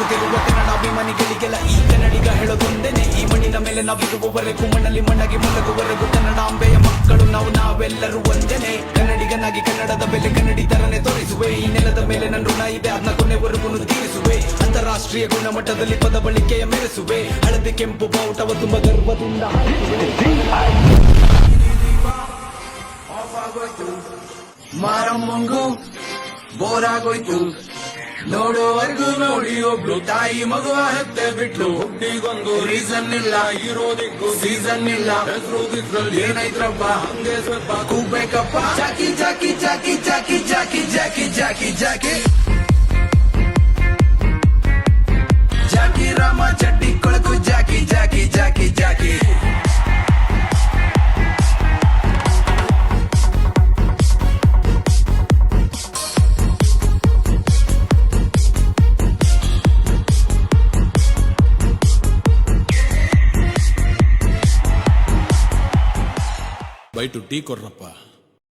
ಗೆಲ್ಲುವ ಕನ್ನಡಾಭಿಮಾನಿಗಳಿಗೆಲ್ಲ ಈ ಕನ್ನಡಿಗ ಹೇಳೋದೊಂದೇನೆ, ಈ ಮಣ್ಣಿನ ಮೇಲೆ ನಾವಿರುವವರೆಗೂ ಮಣ್ಣಲ್ಲಿ ಮಣ್ಣಾಗಿ ಮಲಗುವವರೆಗೂ ಕನ್ನಡಾಂಬೆಯ ಮಕ್ಕಳು ನಾವೆಲ್ಲರೂ ಒಂದೇನೆ. ಕನ್ನಡಿಗನಾಗಿ ಕನ್ನಡದ ಬೆಲೆ ಕನ್ನಡಿಗರನ್ನೇ ತೋರಿಸುವೆ, ಈ ನೆಲದ ಮೇಲೆ ನನ್ನ ಋಣ ಇದೆ ಅದನ್ನ ಕೊನೆವರೆಗೂ ತೀರಿಸುವೆ. ಅಂತಾರಾಷ್ಟ್ರೀಯ ಗುಣಮಟ್ಟದಲ್ಲಿ ಪದ ಬಳಕೆಯ ಮೆರೆಸುವೆ, ಹಳದಿ ಕೆಂಪು ಬಾವುಟವ ತುಂಬ ಗರ್ವದಿಂದ ಮಾರಮ್ಮಂಗು ಬೋರಾಗೋಯ್ತು, ನೋಡೋವರೆಗೂ ನೋಡಿ ಒಬ್ಳು ತಾಯಿ ಮಗುವ ಹೆತ್ತೆ ಬಿಟ್ಲು. ಹುಟ್ಟಿಗೊಂದು ರೀಸನ್ ಇಲ್ಲ, ಇರೋದಿಕ್ಕೂ ಸೀಸನ್ ಇಲ್ಲ, ಹೆಸರುದಿದ್ರಲ್ಲಿ ಏನೈತ್ರಪ್ಪ ಹಂಗೆ ಸ್ವಲ್ಪ ಕೂಗ್ಬೇಕಪ್ಪ. Jackie Jockey Jockey Jockey Jockey Jockey Jockey Jockey Jackie Rama ಚಡ್ಡಿ ಕೊಳಕು Jockey Jockey Jockey Jockey. By two tea ಕೊಡ್ರಪ್ಪ.